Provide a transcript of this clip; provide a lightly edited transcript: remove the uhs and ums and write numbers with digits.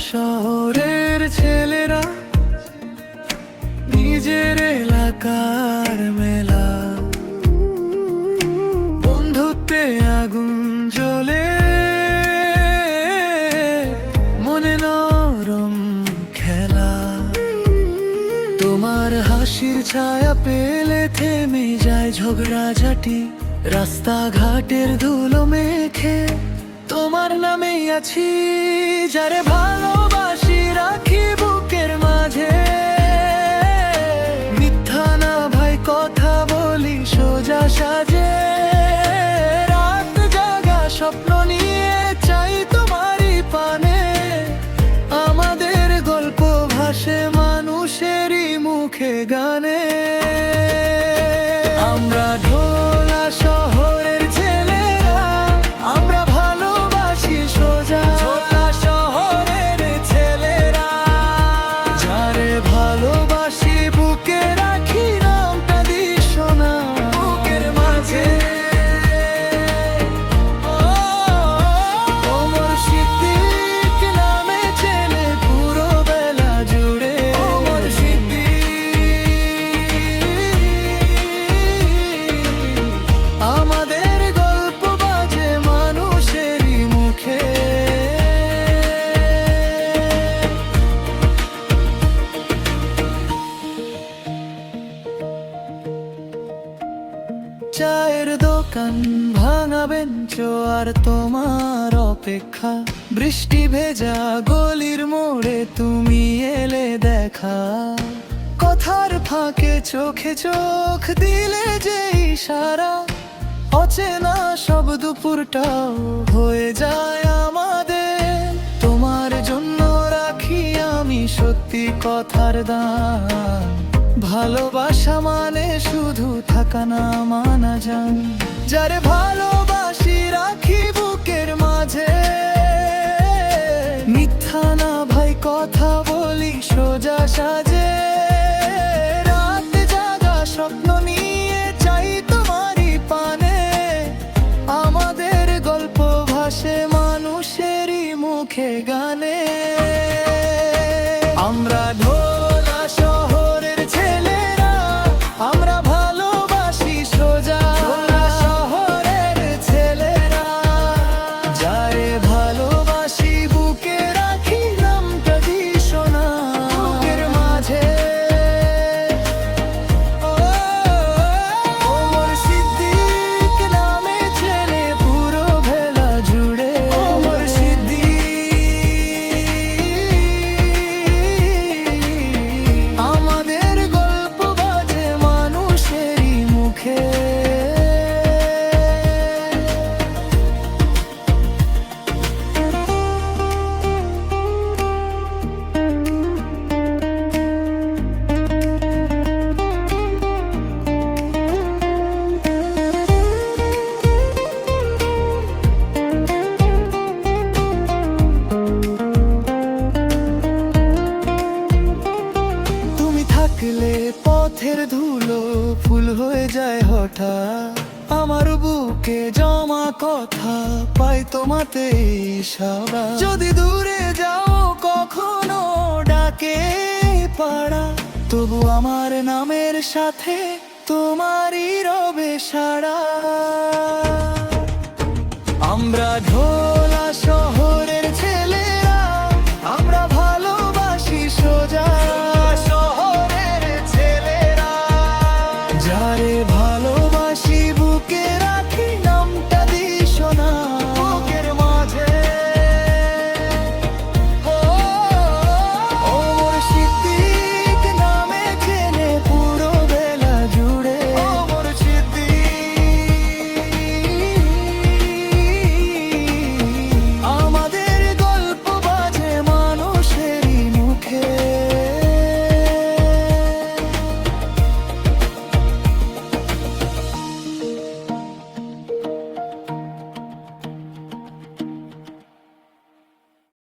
শহরের ছেলেরা নিজের এলাকার মেলা, বন্ধুত্বে আগুন জ্বলে, মনে নরম খেলা। তোমার হাসির ছায়া পেলে থেমে যায় ঝগড়াঝাটি, রাস্তাঘাটের ধুলো মেখে তোমার নামেই আছি। যারে ভালোবাসি রাখি বুকের মাঝে, মিথ্যা না ভাই কথা বলি সোজা সাজে। রাত জাগা স্বপ্ন নিয়ে চাই তোমারই পানে, আমাদের গল্প ভাসে মানুষেরই মুখে গানে। আমরা ঢোলা শহরের ছেলেরা, আমরা ভালোবাসি সোজা ঢোলা শহরের ছেলেরা। যারে ভালোবাসি বুকে রাখি নামটা দিই সোনা বুকের মাঝে। ওমর সিদ্দিক নামে ছেলে পুরো বেলা জুড়ে, ওমর আমাদের গল্প বাজে মানুষেরই মুখে। চায়ের দোকান, ভাঙা বেঞ্চ আর তোমার অপেক্ষা, বৃষ্টি ভেজা গলির মোড়ে তুমি এলে দেখা। কথার ফাঁকে চোখে চোখ দিলে যে ইশারা, অচেনা সব দুপুরটাও হয়ে যায় আমাদের। তোমার জন্য রাখি আমি সত্যি কথার দাম, ভালোবাসা মানে শুধু থাকা না মানা যান। যারে ভালোবাসি রাখি বুকের মাঝে, মিথ্যা না ভাই কথা বলি সোজা সাজে। রাত জাগা স্বপ্ন নিয়ে চাই তোমারই পানে, আমাদের গল্প ভাসে মানুষেরই মুখে গানে। আমরা ঢোলা শহরের ছেলেরা, আমরা ভালোবাসি সোজা ঢোলা শহরের ছেলেরা। যারে ভালোবাসি বুকে রাখি নামটা দিই সোনা বুকের মাঝে। ওমর সিদ্দিক নামে ছেলে পুরো ভেলা জুড়ে, ওমর সিদ্দিক আমাদের গল্প বাজে মানুষেরই মুখে। তুমি থাকলে পথের ধুলো ফুল হয়ে যায় হঠাৎ, আমার বুকে জমা কথা পাই তোমাতে ইশারা। যদি দূরে যাও কখনো ডাকে পাড়া, তবু আমার নামের সাথে তোমারই রবে সাড়া। আমরা ঢোলা